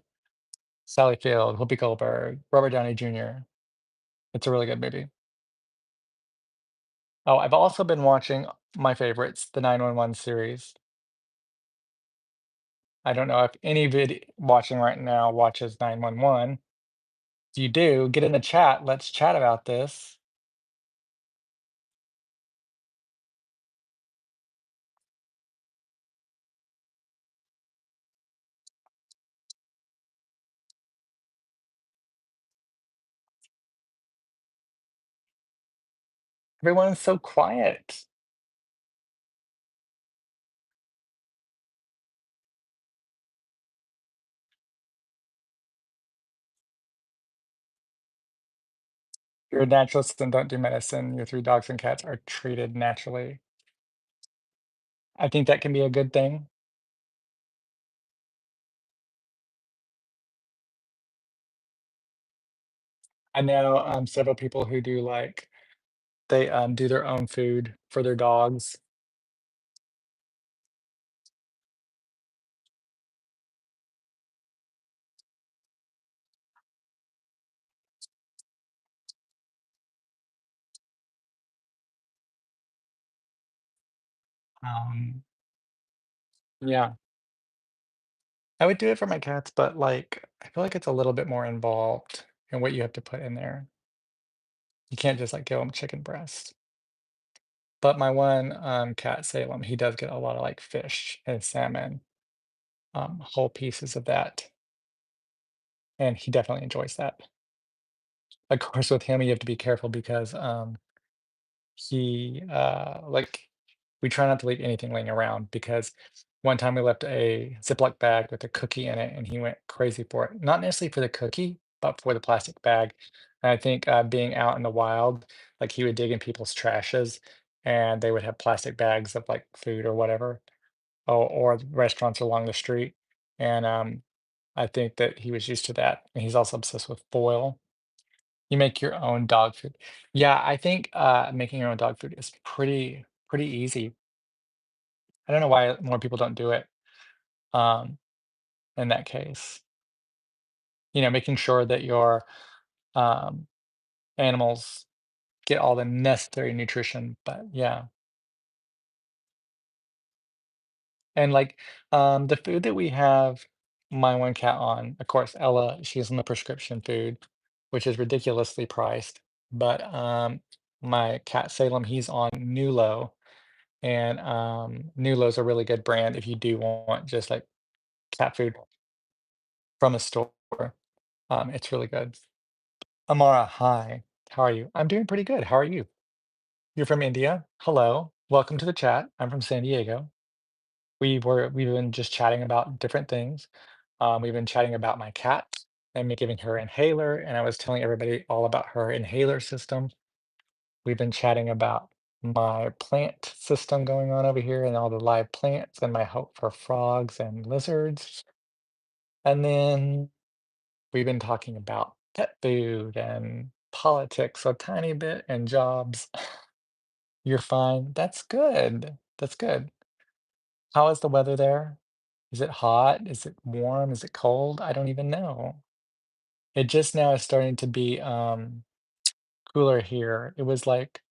Sally Field, Whoopi Goldberg, Robert Downey Jr. It's a really good movie. Oh, I've also been watching my favorites, the 911 series. I don't know if any watching right now watches 911. If you do, get in the chat. Let's chat about this. Everyone's so quiet. You're a naturalist and don't do medicine. Your three dogs and cats are treated naturally. I think that can be a good thing. I know several people who do like they do their own food for their dogs. Um, yeah, I would do it for my cats, but like I feel like it's a little bit more involved in what you have to put in there. You can't just like give them chicken breast. But my one cat, Salem, he does get a lot of like fish and salmon, whole pieces of that, and he definitely enjoys that. Of course, with him, you have to be careful because like we try not to leave anything laying around because one time we left a Ziploc bag with a cookie in it and he went crazy for it. Not necessarily for the cookie, but for the plastic bag. And I think being out in the wild, like he would dig in people's trashes and they would have plastic bags of like food or whatever, or restaurants along the street. And I think that he was used to that. And he's also obsessed with foil. You make your own dog food. Yeah, I think, making your own dog food is pretty easy. I don't know why more people don't do it, um, in that case. Making sure that your, um, animals get all the necessary nutrition, but yeah. And, like, the food that we have my one cat on, of course, Ella, she's on the prescription food, which is ridiculously priced, but, my cat Salem, he's on Nulo. And, Nulo's a really good brand if you do want just, like, cat food from a store. It's really good. Amara, hi. How are you? I'm doing pretty good. How are you? You're from India? Hello. Welcome to the chat. I'm from San Diego. We've been just chatting about different things. We've been chatting about my cat and me giving her inhaler, and I was telling everybody all about her inhaler system. We've been chatting about my plant system going on over here and all the live plants and my hope for frogs and lizards. And then we've been talking about pet food and politics a tiny bit and jobs. You're fine. That's good. That's good. How is the weather there? Is it hot? Is it warm? Is it cold? I don't even know. It just now is starting to be cooler here. It was like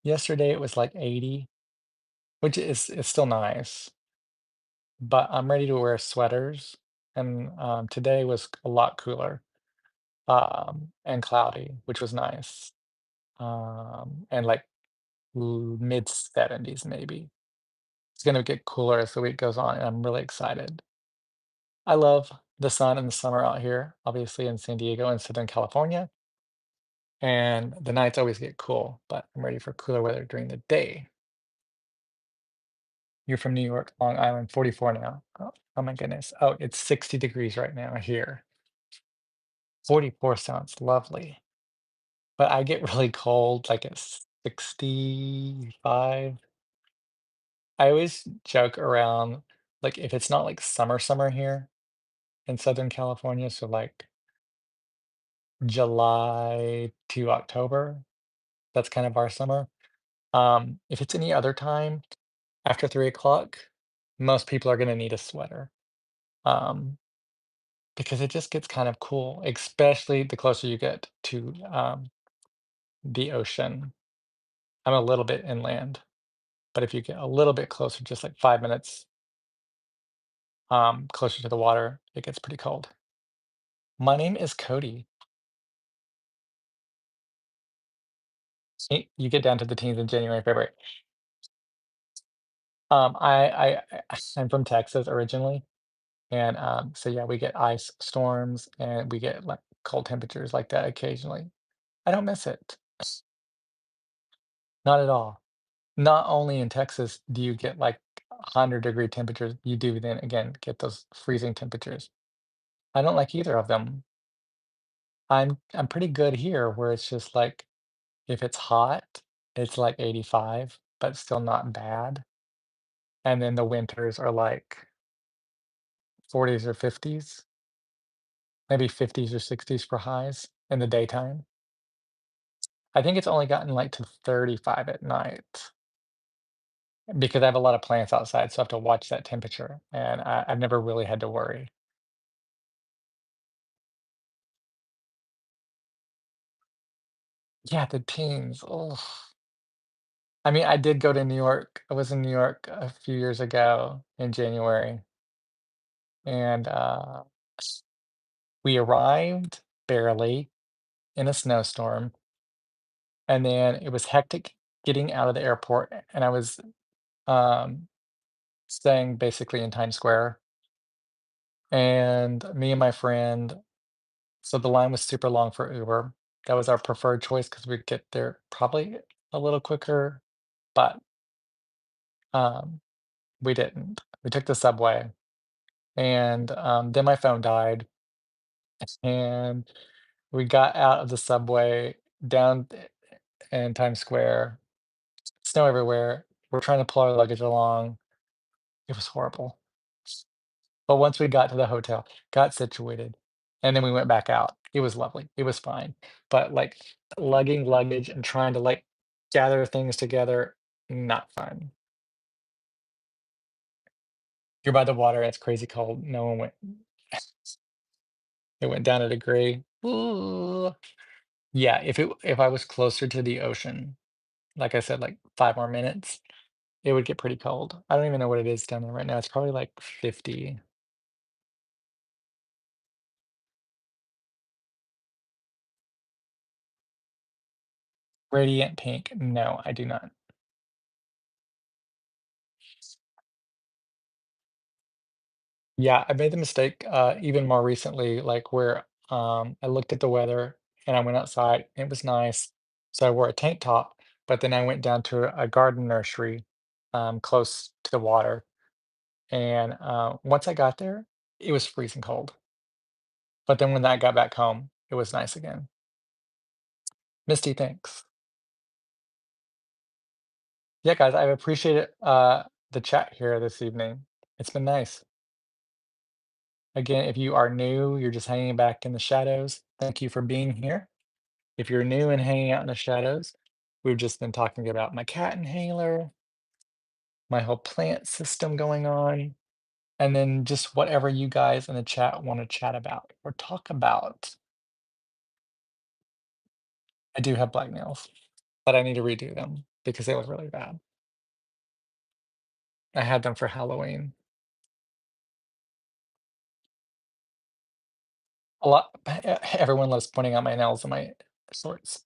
yesterday it was like 80, which is still nice. But I'm ready to wear sweaters, and, today was a lot cooler, and cloudy, which was nice, and, like, mid-70s maybe. It's gonna get cooler as the week goes on, and I'm really excited. I love the sun and the summer out here, obviously in San Diego and Southern California. and the nights always get cool, but I'm ready for cooler weather during the day. You're from New York, Long Island, 44 now. Oh my goodness. Oh, it's 60 degrees right now here. 44 sounds lovely, but I get really cold, like at 65. I always joke around, like if it's not like summer here in Southern California, so like July to October, that's kind of our summer. If it's any other time after 3 o'clock, most people are gonna need a sweater. Um, because it just gets kind of cool, especially the closer you get to the ocean. I'm a little bit inland, but if you get a little bit closer, just like 5 minutes closer to the water, it gets pretty cold. My name is Cody. You get down to the teens in January, February. I'm from Texas originally, and so yeah, we get ice storms and we get like cold temperatures like that occasionally. I don't miss it, not at all. Not only in Texas do you get like 100-degree temperatures, you do then again get those freezing temperatures. I don't like either of them. I'm pretty good here where it's just like if it's hot, it's like 85, but still not bad. And then the winters are like 40s or 50s, maybe 50s or 60s for highs in the daytime. I think it's only gotten like to 35 at night because I have a lot of plants outside, so I have to watch that temperature, and I've never really had to worry. Yeah, the teens. Oh, I mean, I did go to New York. I was in New York a few years ago in January, and we arrived barely in a snowstorm, and then it was hectic getting out of the airport, and I was um, staying basically in Times Square, and me and my friend. So the line was super long for Uber. That was our preferred choice because we'd get there probably a little quicker, but um, we didn't. We took the subway, and then my phone died, and we got out of the subway down in Times Square, snow everywhere. We're trying to pull our luggage along. It was horrible. But once we got to the hotel, got situated, and then we went back out. It was lovely. It was fine. But like lugging luggage and trying to like gather things together, not fun. You're by the water, it's crazy cold. No one went. It went down a degree. Ooh. Yeah, if I was closer to the ocean, like I said, like 5 more minutes, it would get pretty cold. I don't even know what it is down there right now. It's probably like 50. Radiant pink. No, I do not. Yeah, I made the mistake, even more recently, like where I looked at the weather and I went outside. It was nice, so I wore a tank top. But then I went down to a garden nursery close to the water, and once I got there, it was freezing cold. But then when I got back home, it was nice again. Misty, thanks. Yeah, guys, I've appreciated the chat here this evening. It's been nice. Again, if you are new, you're just hanging back in the shadows. Thank you for being here. If you're new and hanging out in the shadows, we've just been talking about my cat inhaler, my whole plant system going on, and then just whatever you guys in the chat want to chat about or talk about. I do have black nails, but I need to redo them because they look really bad. I had them for Halloween. A lot, everyone loves pointing out my nails and my shorts.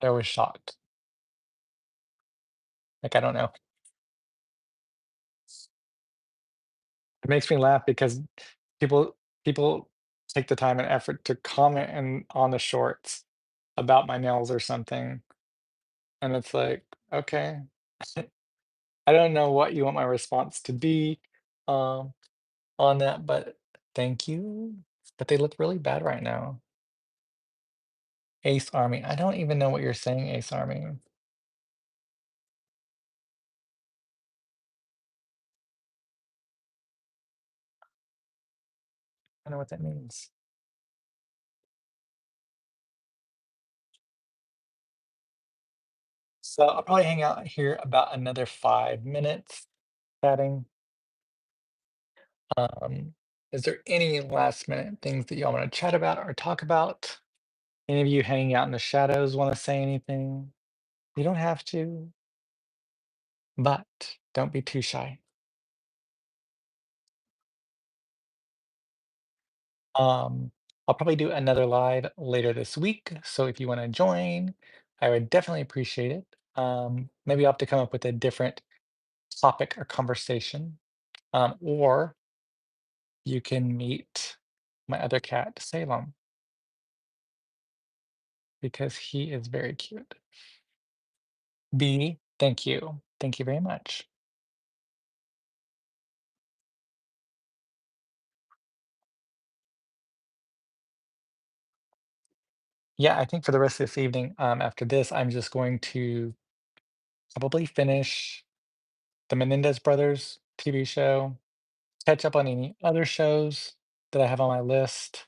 They're always shocked. Like, I don't know. It makes me laugh because people people take the time and effort to comment on the shorts about my nails or something, and it's like, "Okay, I don't know what you want my response to be, um, on that, but thank you, but they look really bad right now." Ace Army, I don't even know what you're saying, Ace Army. I don't know what that means. So I'll probably hang out here about another 5 minutes chatting. Um, is there any last minute things that y'all want to chat about or talk about? Any of you hanging out in the shadows want to say anything? You don't have to, but don't be too shy. Um, I'll probably do another live later this week. So if you want to join, I would definitely appreciate it. Maybe I'll have to come up with a different topic or conversation. Or you can meet my other cat, Salem, because he is very cute. B, thank you. Thank you very much. Yeah, I think for the rest of this evening, after this, I'm just going to probably finish the Menendez Brothers TV show, catch up on any other shows that I have on my list,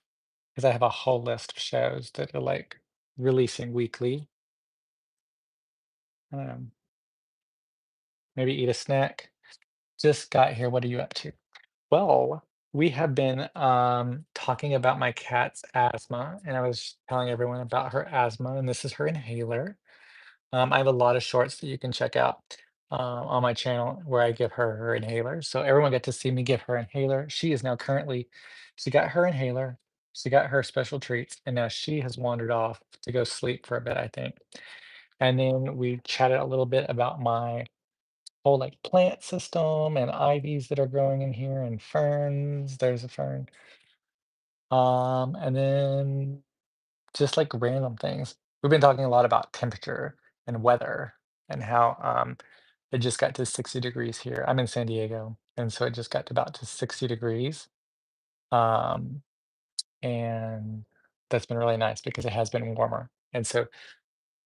because I have a whole list of shows that are like releasing weekly. Um, maybe eat a snack. Just got here. What are you up to? Well, we have been talking about my cat's asthma, and I was telling everyone about her asthma, and this is her inhaler. I have a lot of shorts that you can check out on my channel where I give her her inhaler. So everyone got to see me give her inhaler. She is now currently, she got her inhaler, she got her special treats, and now she has wandered off to go sleep for a bit, I think. And then we chatted a little bit about my whole like plant system and ivies that are growing in here and ferns. There's a fern. And then just like random things. We've been talking a lot about temperature and weather and how it just got to 60 degrees here. I'm in San Diego, and so it just got to about to 60 degrees. Um, and that's been really nice because it has been warmer. And so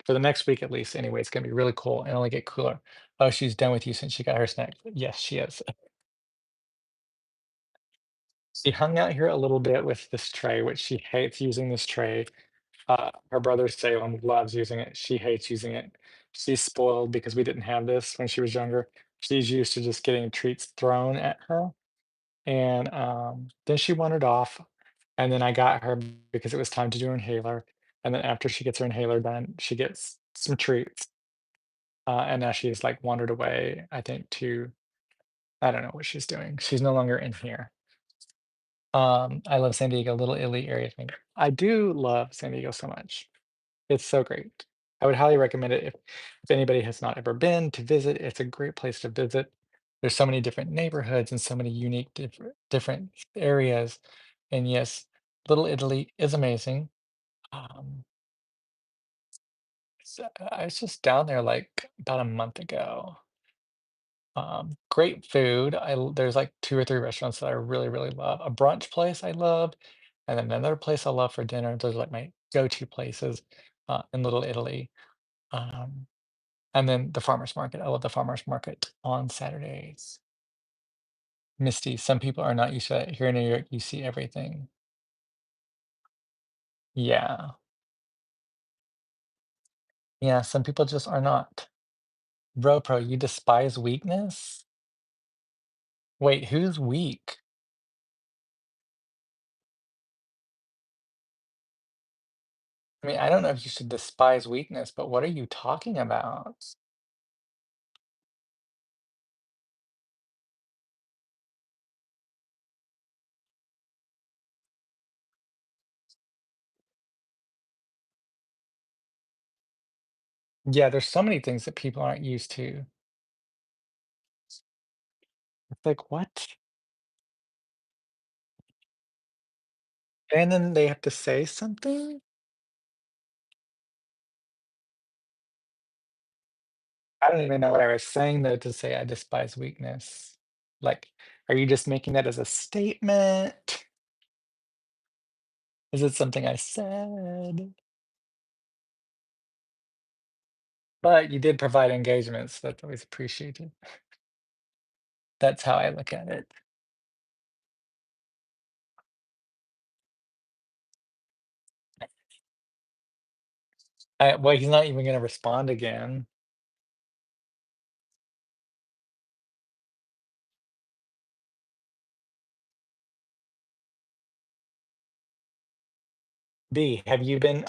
for the next week at least, anyway, it's gonna be really cool and only get cooler. Oh, she's done with you since she got her snack. Yes, she is. She hung out here a little bit with this tray, which she hates using this tray. Her brother Salem loves using it. She hates using it. She's spoiled because we didn't have this when she was younger. She's used to just getting treats thrown at her. And then she wandered off. And then I got her because it was time to do her inhaler. And then after she gets her inhaler done, she gets some treats. And now she's like wandered away, I think, to I don't know what she's doing. She's no longer in here. I love San Diego, Little Italy area thing. I do love San Diego so much. It's so great. I would highly recommend it if anybody has not ever been to visit. It's a great place to visit. There's so many different neighborhoods and so many unique different areas. And yes, Little Italy is amazing. Um, I was just down there like about a month ago. Great food. There's like two or three restaurants that I really, really love. A brunch place I love, and then another place I love for dinner. Those are like my go-to places in Little Italy. Um, and then the farmers market. I love the farmers market on Saturdays. Misty, some people are not used to that. Here in New York, you see everything. Yeah. Yeah, some people just are not. Bro, pro, you despise weakness? Wait, who's weak? I mean, I don't know if you should despise weakness, but what are you talking about? Yeah, there's so many things that people aren't used to. It's like, what? And then they have to say something? I don't even know what I was saying though to say I despise weakness. Like, are you just making that as a statement? Is it something I said? But you did provide engagements. That's always appreciated. That's how I look at it. Well, he's not even gonna respond again. B, have you been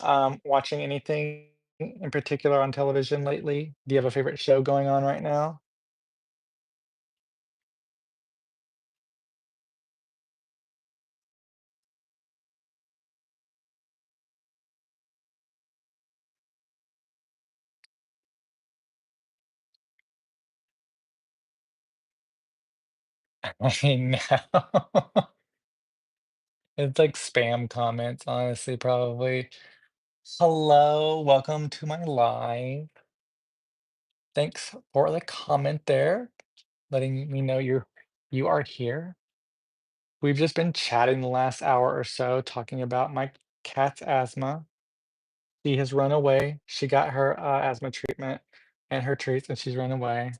watching anything in particular on television lately? Do you have a favorite show going on right now? I know. It's like spam comments, honestly, probably. Hello, welcome to my live. Thanks for the comment there, letting me know you are here. We've just been chatting the last hour or so, talking about my cat's asthma. She has run away. She got her asthma treatment and her treats, and she's run away.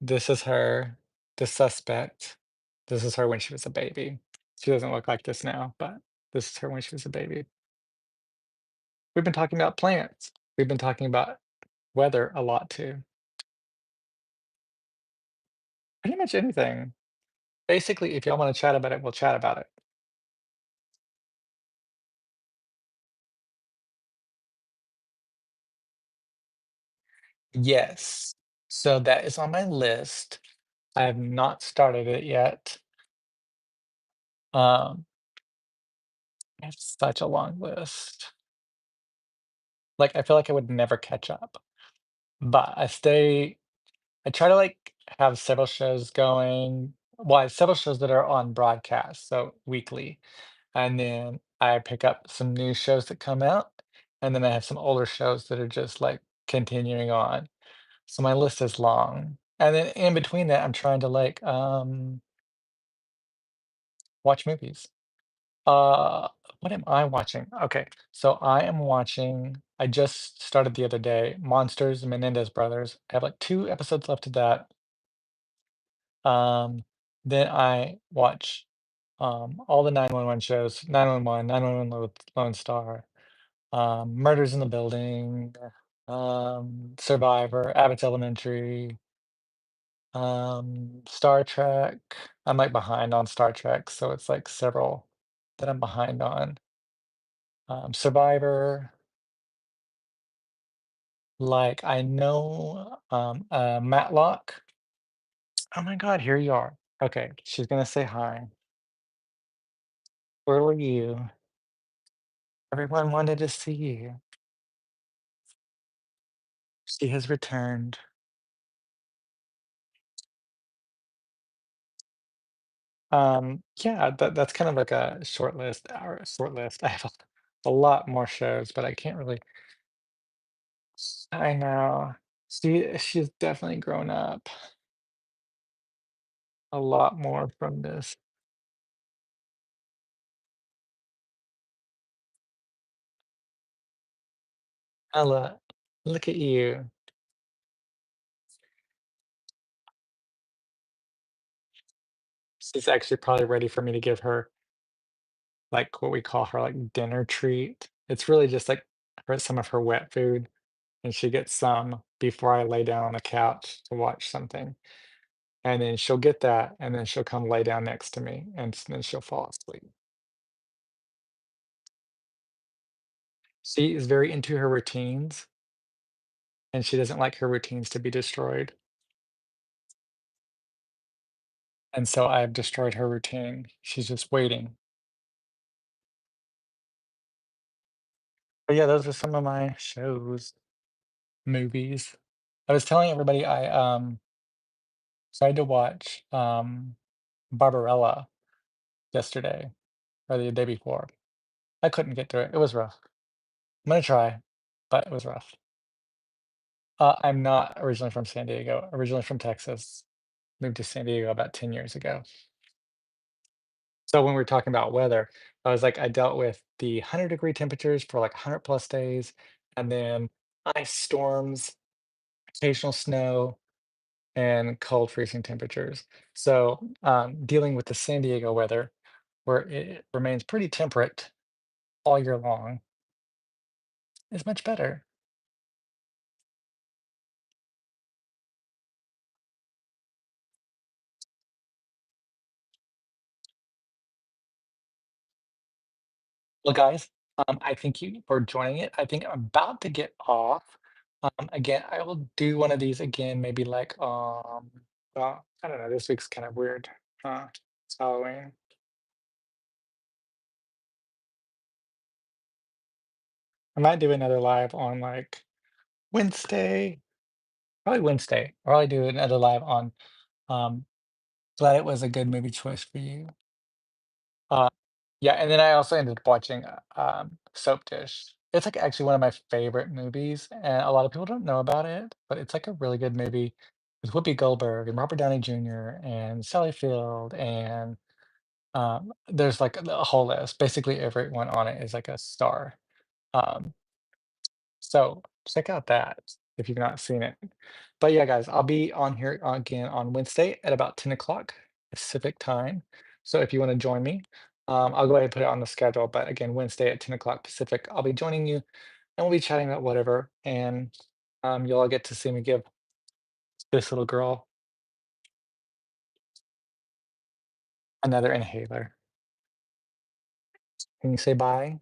This is her, the suspect. This is her when she was a baby. She doesn't look like this now, but this is her when she was a baby. We've been talking about plants. We've been talking about weather a lot too. Pretty much anything. Basically, if y'all want to chat about it, we'll chat about it. Yes. So that is on my list. I have not started it yet. Um, I have such a long list. Like, I feel like I would never catch up, but I try to like have several shows going. Well, I have several shows that are on broadcast, so weekly. And then I pick up some new shows that come out, and then I have some older shows that are just like continuing on. So my list is long. And then in between that, I'm trying to like watch movies. Uh what am I watching? Okay. So I am watching I just started the other day, Monsters, Menendez Brothers. I have like 2 episodes left of that. Um then I watch all the 911 shows, 911, 911 Lone Star, Murders in the Building, Survivor, Abbott's Elementary, Star Trek. I'm like behind on Star Trek, so it's like several that I'm behind on. Survivor, like I know Matlock. Oh my God, here you are. Okay, she's gonna say hi. Where were you? Everyone wanted to see you. She has returned. Yeah, that's kind of like a short list. Our short list. I have a lot more shows, but I can't really. I know. She's definitely grown up a lot more from this. Ella, look at you. She's actually probably ready for me to give her like what we call her like dinner treat. It's really just like some of her wet food, and she gets some before I lay down on the couch to watch something. And then she'll get that, and then she'll come lay down next to me, and then she'll fall asleep. She is very into her routines, and she doesn't like her routines to be destroyed. And so I've destroyed her routine. She's just waiting. But yeah, those are some of my shows, movies. I was telling everybody I tried to watch Barbarella yesterday or the day before. I couldn't get through it. It was rough. I'm gonna try, but it was rough. I'm not originally from San Diego, originally from Texas. Moved to San Diego about 10 years ago. So when we were talking about weather, I was like, I dealt with the 100-degree temperatures for like 100 plus days, and then ice storms, occasional snow, and cold freezing temperatures. So dealing with the San Diego weather, where it remains pretty temperate all year long, is much better. Well, guys, I thank you for joining it. I think I'm about to get off. Again, I will do one of these again, maybe like well, I don't know. This week's kind of weird. It's Halloween. I might do another live on like Wednesday, probably Wednesday, or I'll do another live on glad it was a good movie choice for you. Uh, yeah, and then I also ended up watching Soap Dish. It's like actually one of my favorite movies, and a lot of people don't know about it, but it's like a really good movie with Whoopi Goldberg and Robert Downey Jr. and Sally Field, and there's like a whole list. Basically, everyone on it is like a star. Um, so check out that if you've not seen it. But yeah, guys, I'll be on here again on Wednesday at about 10 o'clock Pacific time. So if you want to join me, I'll go ahead and put it on the schedule. But again, Wednesday at 10 o'clock Pacific, I'll be joining you and we'll be chatting about whatever. And you'll all get to see me give this little girl another inhaler. Can you say bye?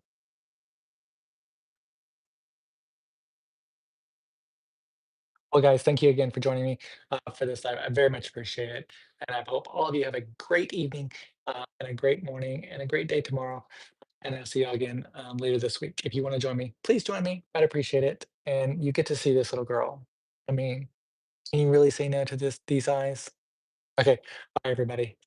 Well, guys, thank you again for joining me for this. I very much appreciate it. And I hope all of you have a great evening and a great morning and a great day tomorrow. And I'll see you all again later this week. If you want to join me, please join me. I'd appreciate it. And you get to see this little girl. I mean, can you really say no to these eyes? Okay. Bye, everybody.